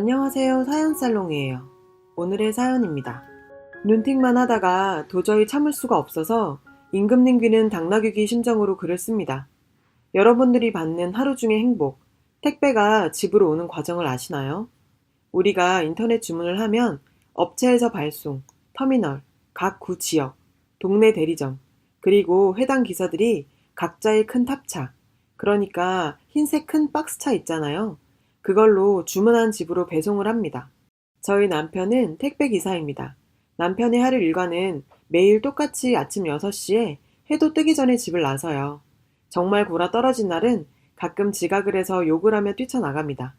안녕하세요. 사연살롱이에요. 오늘의 사연입니다. 눈팅만 하다가 도저히 참을 수가 없어서 임금님 귀는 당나귀 귀 심정으로 글을 씁니다. 여러분들이 받는 하루 중의 행복, 택배가 집으로 오는 과정을 아시나요? 우리가 인터넷 주문을 하면 업체에서 발송, 터미널, 각 구 지역, 동네 대리점, 그리고 해당 기사들이 각자의 큰 탑차, 그러니까 흰색 큰 박스차 있잖아요. 그걸로 주문한 집으로 배송을 합니다. 저희 남편은 택배 기사입니다. 남편의 하루 일과는 매일 똑같이 아침 6시에 해도 뜨기 전에 집을 나서요. 정말 골아 떨어진 날은 가끔 지각을 해서 욕을 하며 뛰쳐나갑니다.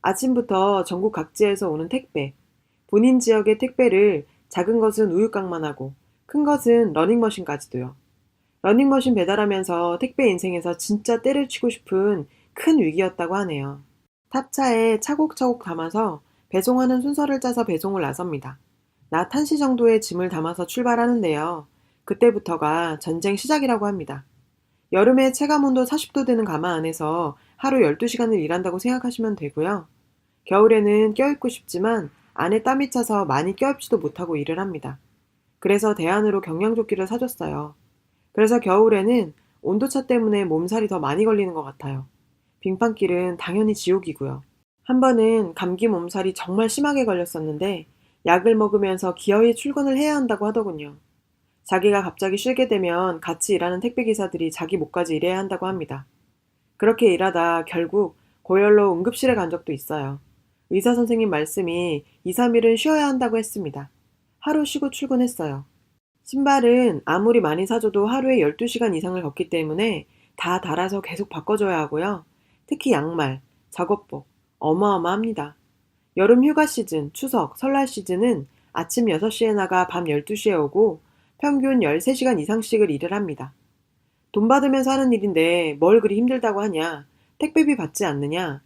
아침부터 전국 각지에서 오는 택배, 본인 지역의 택배를 작은 것은 우유깡만 하고 큰 것은 러닝머신까지도요. 러닝머신 배달하면서 택배 인생에서 진짜 때를 치고 싶은 큰 위기였다고 하네요. 탑차에 차곡차곡 담아서 배송하는 순서를 짜서 배송을 나섭니다. 낮 1시 정도의 짐을 담아서 출발하는데요. 그때부터가 전쟁 시작이라고 합니다. 여름에 체감온도 40도 되는 가마 안에서 하루 12시간을 일한다고 생각하시면 되고요. 겨울에는 껴입고 싶지만 안에 땀이 차서 많이 껴입지도 못하고 일을 합니다. 그래서 대안으로 경량조끼를 사줬어요. 그래서 겨울에는 온도차 때문에 몸살이 더 많이 걸리는 것 같아요. 빙판길은 당연히 지옥이고요. 한 번은 감기 몸살이 정말 심하게 걸렸었는데 약을 먹으면서 기어이 출근을 해야 한다고 하더군요. 자기가 갑자기 쉬게 되면 같이 일하는 택배기사들이 자기 몫까지 일해야 한다고 합니다. 그렇게 일하다 결국 고열로 응급실에 간 적도 있어요. 의사 선생님 말씀이 2, 3일은 쉬어야 한다고 했습니다. 하루 쉬고 출근했어요. 신발은 아무리 많이 사줘도 하루에 12시간 이상을 걷기 때문에 다 달아서 계속 바꿔줘야 하고요. 특히 양말, 작업복, 어마어마합니다. 여름 휴가 시즌, 추석, 설날 시즌은 아침 6시에 나가 밤 12시에 오고 평균 13시간 이상씩을 일을 합니다. 돈 받으면서 하는 일인데 뭘 그리 힘들다고 하냐? 택배비 받지 않느냐?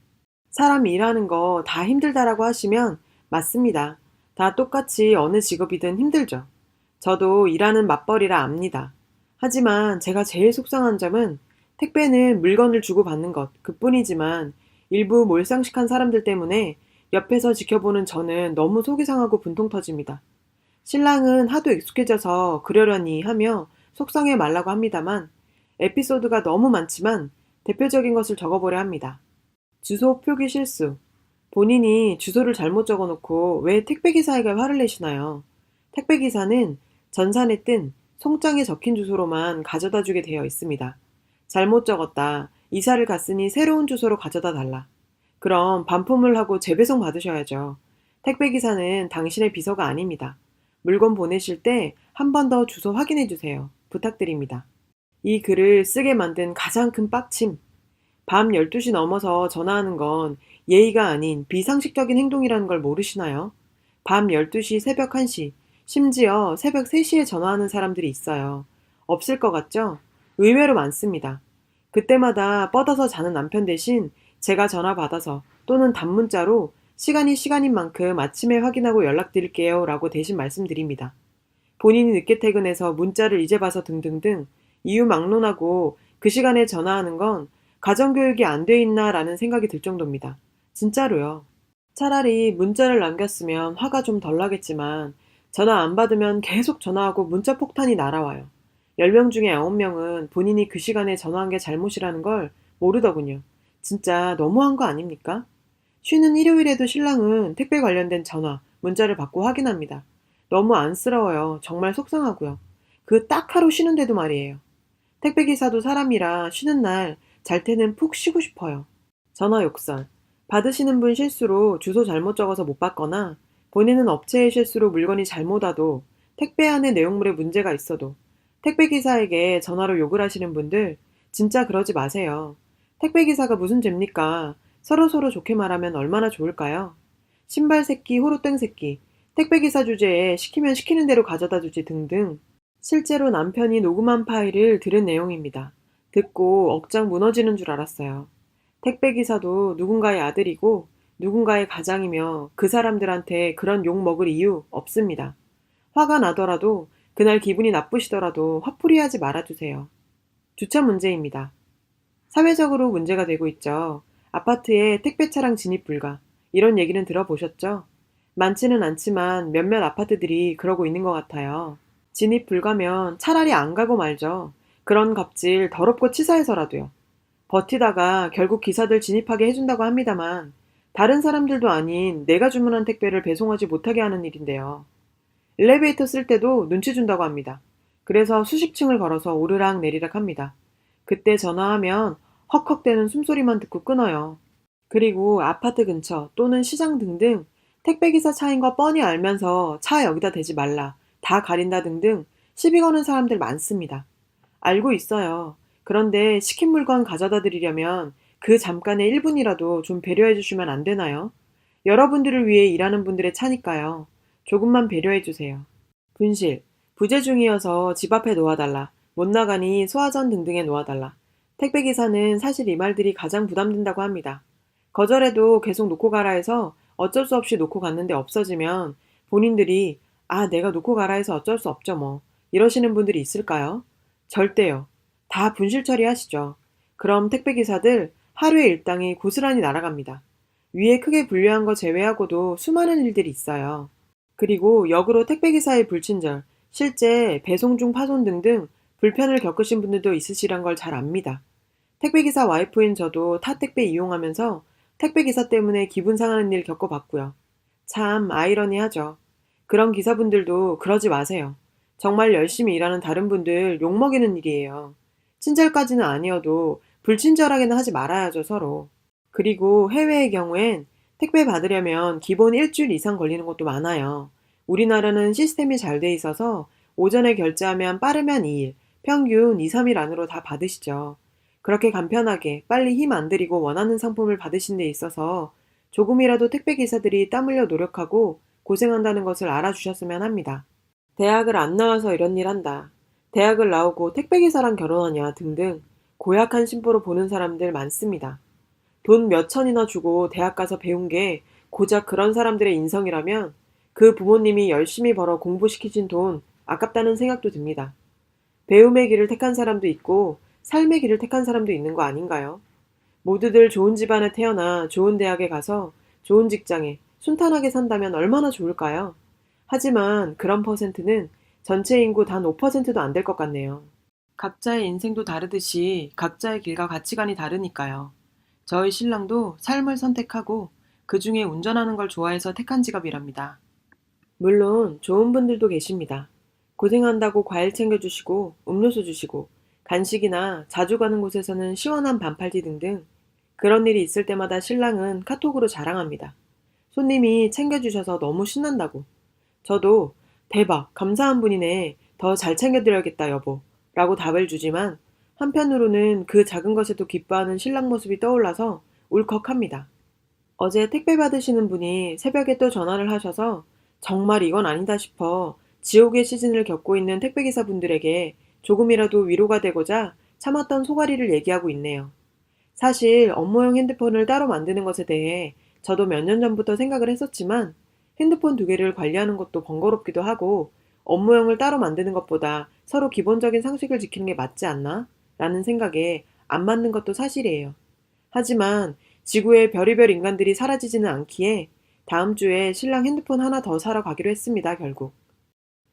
사람 일하는 거 다 힘들다라고 하시면 맞습니다. 다 똑같이 어느 직업이든 힘들죠. 저도 일하는 맞벌이라 압니다. 하지만 제가 제일 속상한 점은 택배는 물건을 주고받는 것, 그뿐이지만 일부 몰상식한 사람들 때문에 옆에서 지켜보는 저는 너무 속이 상하고 분통 터집니다. 신랑은 하도 익숙해져서 그러려니 하며 속상해 말라고 합니다만 에피소드가 너무 많지만 대표적인 것을 적어보려 합니다. 주소 표기 실수. 본인이 주소를 잘못 적어놓고 왜 택배기사에게 화를 내시나요? 택배기사는 전산에 뜬 송장에 적힌 주소로만 가져다 주게 되어 있습니다. 잘못 적었다. 이사를 갔으니 새로운 주소로 가져다 달라. 그럼 반품을 하고 재배송 받으셔야죠. 택배기사는 당신의 비서가 아닙니다. 물건 보내실 때 한 번 더 주소 확인해 주세요. 부탁드립니다. 이 글을 쓰게 만든 가장 큰 빡침. 밤 12시 넘어서 전화하는 건 예의가 아닌 비상식적인 행동이라는 걸 모르시나요? 밤 12시, 새벽 1시, 심지어 새벽 3시에 전화하는 사람들이 있어요. 없을 것 같죠? 의외로 많습니다. 그때마다 뻗어서 자는 남편 대신 제가 전화 받아서 또는 단문자로 시간이 시간인 만큼 아침에 확인하고 연락드릴게요 라고 대신 말씀드립니다. 본인이 늦게 퇴근해서 문자를 이제 봐서 등등등 이유 막론하고 그 시간에 전화하는 건 가정교육이 안 돼 있나 라는 생각이 들 정도입니다. 진짜로요. 차라리 문자를 남겼으면 화가 좀 덜 나겠지만 전화 안 받으면 계속 전화하고 문자 폭탄이 날아와요. 10명 중에 9명은 본인이 그 시간에 전화한 게 잘못이라는 걸 모르더군요. 진짜 너무한 거 아닙니까? 쉬는 일요일에도 신랑은 택배 관련된 전화, 문자를 받고 확인합니다. 너무 안쓰러워요. 정말 속상하고요. 그 딱 하루 쉬는데도 말이에요. 택배기사도 사람이라 쉬는 날 잘 때는 푹 쉬고 싶어요. 전화 욕설. 받으시는 분 실수로 주소 잘못 적어서 못 받거나 보내는 업체의 실수로 물건이 잘못 와도 택배 안의 내용물에 문제가 있어도 택배기사에게 전화로 욕을 하시는 분들 진짜 그러지 마세요. 택배기사가 무슨 죄입니까? 서로서로 좋게 말하면 얼마나 좋을까요? 신발 새끼, 호루땡 새끼, 택배기사 주제에 시키면 시키는 대로 가져다 주지 등등. 실제로 남편이 녹음한 파일을 들은 내용입니다. 듣고 억장 무너지는 줄 알았어요. 택배기사도 누군가의 아들이고 누군가의 가장이며 그 사람들한테 그런 욕 먹을 이유 없습니다. 화가 나더라도 그날 기분이 나쁘시더라도 화풀이하지 말아주세요. 주차 문제입니다. 사회적으로 문제가 되고 있죠. 아파트에 택배 차량 진입 불가, 이런 얘기는 들어보셨죠? 많지는 않지만 몇몇 아파트들이 그러고 있는 것 같아요. 진입 불가면 차라리 안 가고 말죠. 그런 갑질 더럽고 치사해서라도요. 버티다가 결국 기사들 진입하게 해준다고 합니다만 다른 사람들도 아닌 내가 주문한 택배를 배송하지 못하게 하는 일인데요. 엘리베이터 쓸 때도 눈치 준다고 합니다. 그래서 수십 층을 걸어서 오르락 내리락 합니다. 그때 전화하면 헉헉대는 숨소리만 듣고 끊어요. 그리고 아파트 근처 또는 시장 등등 택배기사 차인 거 뻔히 알면서 차 여기다 대지 말라, 다 가린다 등등 시비 거는 사람들 많습니다. 알고 있어요. 그런데 시킨 물건 가져다 드리려면 그 잠깐의 1분이라도 좀 배려해 주시면 안 되나요? 여러분들을 위해 일하는 분들의 차니까요. 조금만 배려해 주세요. 분실, 부재 중이어서 집 앞에 놓아달라, 못 나가니 소화전 등등에 놓아달라. 택배기사는 사실 이 말들이 가장 부담된다고 합니다. 거절해도 계속 놓고 가라 해서 어쩔 수 없이 놓고 갔는데 없어지면 본인들이 아, 내가 놓고 가라 해서 어쩔 수 없죠 뭐. 이러시는 분들이 있을까요? 절대요. 다 분실 처리하시죠. 그럼 택배기사들 하루의 일당이 고스란히 날아갑니다. 위에 크게 분류한 거 제외하고도 수많은 일들이 있어요. 그리고 역으로 택배기사의 불친절, 실제 배송 중 파손 등등 불편을 겪으신 분들도 있으시란 걸 잘 압니다. 택배기사 와이프인 저도 타 택배 이용하면서 택배기사 때문에 기분 상하는 일 겪어봤고요. 참 아이러니하죠. 그런 기사분들도 그러지 마세요. 정말 열심히 일하는 다른 분들 욕먹이는 일이에요. 친절까지는 아니어도 불친절하게는 하지 말아야죠, 서로. 그리고 해외의 경우엔 택배 받으려면 기본 일주일 이상 걸리는 것도 많아요. 우리나라는 시스템이 잘 돼 있어서 오전에 결제하면 빠르면 2일, 평균 2, 3일 안으로 다 받으시죠. 그렇게 간편하게 빨리 힘 안 들이고 원하는 상품을 받으신 데 있어서 조금이라도 택배기사들이 땀 흘려 노력하고 고생한다는 것을 알아주셨으면 합니다. 대학을 안 나와서 이런 일 한다. 대학을 나오고 택배기사랑 결혼하냐 등등 고약한 심보로 보는 사람들 많습니다. 돈 몇 천이나 주고 대학 가서 배운 게 고작 그런 사람들의 인성이라면 그 부모님이 열심히 벌어 공부시키신 돈 아깝다는 생각도 듭니다. 배움의 길을 택한 사람도 있고 삶의 길을 택한 사람도 있는 거 아닌가요? 모두들 좋은 집안에 태어나 좋은 대학에 가서 좋은 직장에 순탄하게 산다면 얼마나 좋을까요? 하지만 그런 퍼센트는 전체 인구 단 5%도 안 될 것 같네요. 각자의 인생도 다르듯이 각자의 길과 가치관이 다르니까요. 저희 신랑도 삶을 선택하고 그 중에 운전하는 걸 좋아해서 택한 직업이랍니다. 물론 좋은 분들도 계십니다. 고생한다고 과일 챙겨주시고 음료수 주시고 간식이나 자주 가는 곳에서는 시원한 반팔티 등등 그런 일이 있을 때마다 신랑은 카톡으로 자랑합니다. 손님이 챙겨주셔서 너무 신난다고. 저도 대박, 감사한 분이네. 더 잘 챙겨드려야겠다, 여보. 라고 답을 주지만 한편으로는 그 작은 것에도 기뻐하는 신랑 모습이 떠올라서 울컥합니다. 어제 택배 받으시는 분이 새벽에 또 전화를 하셔서 정말 이건 아니다 싶어 지옥의 시즌을 겪고 있는 택배기사분들에게 조금이라도 위로가 되고자 참았던 소가리를 얘기하고 있네요. 사실 업무용 핸드폰을 따로 만드는 것에 대해 저도 몇 년 전부터 생각을 했었지만 핸드폰 두 개를 관리하는 것도 번거롭기도 하고 업무용을 따로 만드는 것보다 서로 기본적인 상식을 지키는 게 맞지 않나? 라는 생각에 안 맞는 것도 사실이에요. 하지만 지구의 별의별 인간들이 사라지지는 않기에 다음 주에 신랑 핸드폰 하나 더 사러 가기로 했습니다, 결국.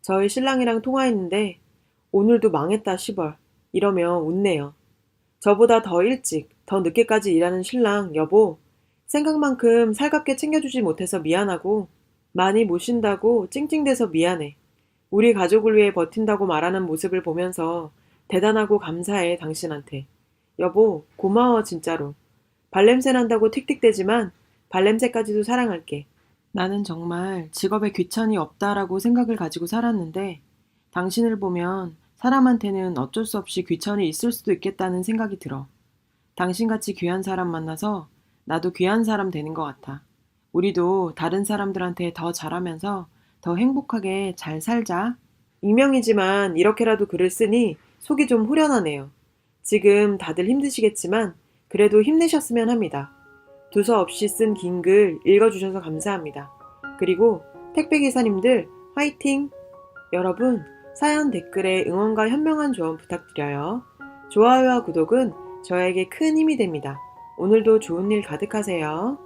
저희 신랑이랑 통화했는데 오늘도 망했다 시벌 이러며 웃네요. 저보다 더 일찍, 더 늦게까지 일하는 신랑, 여보, 생각만큼 살갑게 챙겨주지 못해서 미안하고 많이 못 쉰다고 찡찡대서 미안해. 우리 가족을 위해 버틴다고 말하는 모습을 보면서 대단하고 감사해, 당신한테. 여보, 고마워, 진짜로. 발냄새 난다고 틱틱대지만 발냄새까지도 사랑할게. 나는 정말 직업에 귀천이 없다라고 생각을 가지고 살았는데 당신을 보면 사람한테는 어쩔 수 없이 귀천이 있을 수도 있겠다는 생각이 들어. 당신같이 귀한 사람 만나서 나도 귀한 사람 되는 것 같아. 우리도 다른 사람들한테 더 잘하면서 더 행복하게 잘 살자. 익명이지만 이렇게라도 글을 쓰니 속이 좀 후련하네요. 지금 다들 힘드시겠지만 그래도 힘내셨으면 합니다. 두서없이 쓴 긴 글 읽어주셔서 감사합니다. 그리고 택배기사님들 화이팅! 여러분 사연 댓글에 응원과 현명한 조언 부탁드려요. 좋아요와 구독은 저에게 큰 힘이 됩니다. 오늘도 좋은 일 가득하세요.